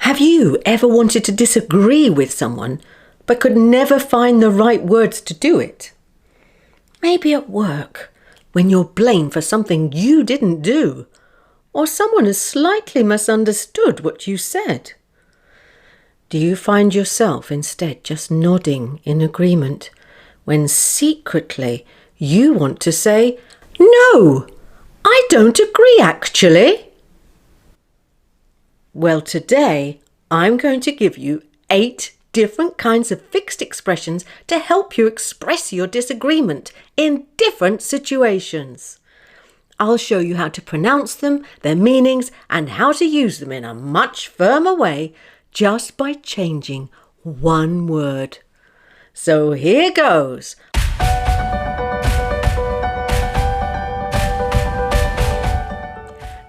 Have you ever wanted to disagree with someone but could never find the right words to do it? Maybe at work, when you're blamed for something you didn't do, or someone has slightly misunderstood what you said. Do you find yourself instead just nodding in agreement when secretly you want to say, "No, I don't agree actually"? Well, today I'm going to give you 8 different kinds of fixed expressions to help you express your disagreement in different situations. I'll show you how to pronounce them, their meanings, and how to use them in a much firmer way just by changing one word. So here goes.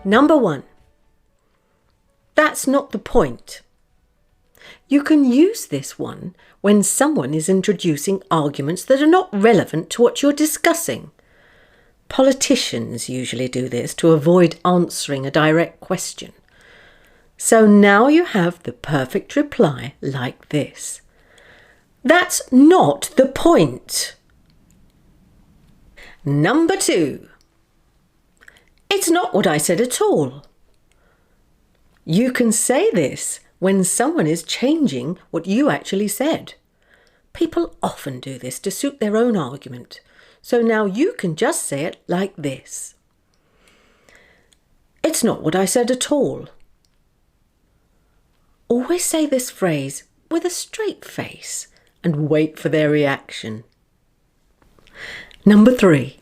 Number 1. That's not the point. You can use this one when someone is introducing arguments that are not relevant to what you're discussing. Politicians usually do this to avoid answering a direct question. So now you have the perfect reply like this. That's not the point. Number 2. It's not what I said at all. You can say this when someone is changing what you actually said. People often do this to suit their own argument. So now you can just say it like this. It's not what I said at all. Always say this phrase with a straight face and wait for their reaction. Number 3.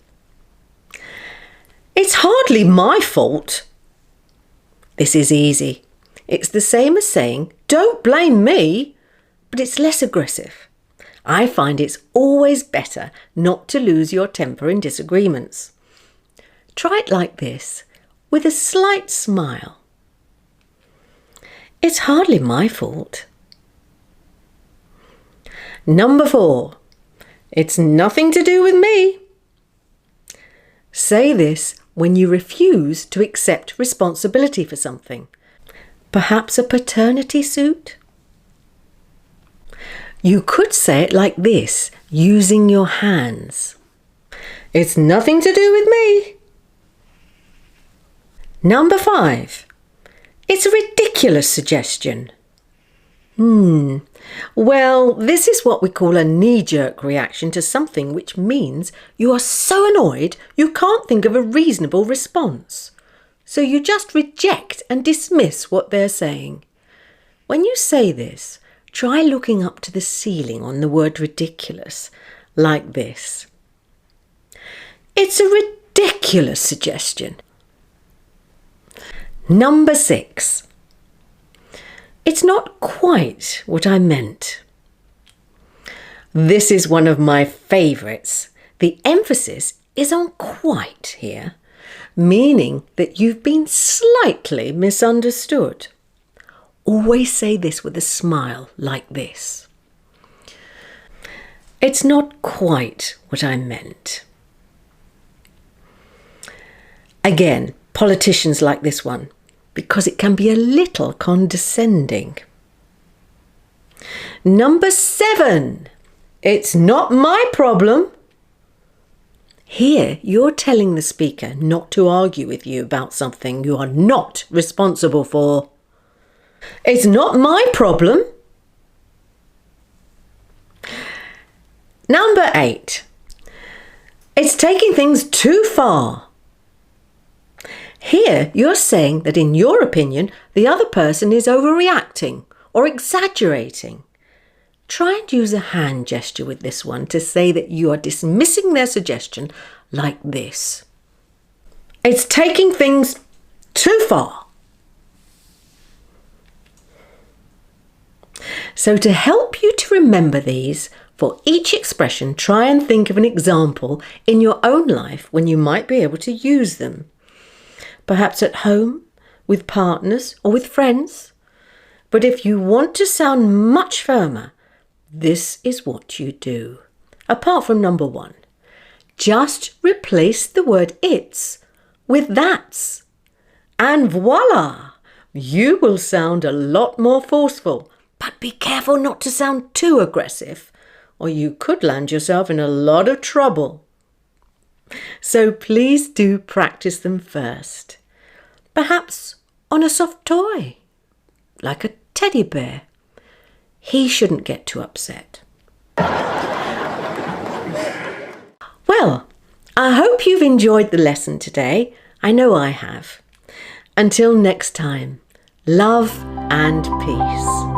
It's hardly my fault. This is easy. It's the same as saying, "Don't blame me," but it's less aggressive. I find it's always better not to lose your temper in disagreements. Try it like this, with a slight smile. It's hardly my fault. Number 4. It's nothing to do with me. Say this when you refuse to accept responsibility for something. Perhaps a paternity suit? You could say it like this, using your hands. It's nothing to do with me. Number 5. It's a ridiculous suggestion. Well, this is what we call a knee-jerk reaction to something, which means you are so annoyed you can't think of a reasonable response. So you just reject and dismiss what they're saying. When you say this, try looking up to the ceiling on the word ridiculous, like this. It's a ridiculous suggestion. Number 6. It's not quite what I meant. This is one of my favourites. The emphasis is on quite here, meaning that you've been slightly misunderstood. Always say this with a smile like this. It's not quite what I meant. Again, politicians like this one because it can be a little condescending. Number 7. It's not my problem. Here, you're telling the speaker not to argue with you about something you are not responsible for. It's not my problem. Number 8. It's taking things too far. Here, you're saying that in your opinion, the other person is overreacting or exaggerating. Try and use a hand gesture with this one to say that you are dismissing their suggestion like this. It's taking things too far. So to help you to remember these, for each expression, try and think of an example in your own life when you might be able to use them. Perhaps at home, with partners, or with friends. But if you want to sound much firmer, this is what you do. Apart from number 1, just replace the word it's with that's. And voila! You will sound a lot more forceful, but be careful not to sound too aggressive, or you could land yourself in a lot of trouble. So please do practice them first. Perhaps on a soft toy, like a teddy bear. He shouldn't get too upset. Well, I hope you've enjoyed the lesson today. I know I have. Until next time, love and peace.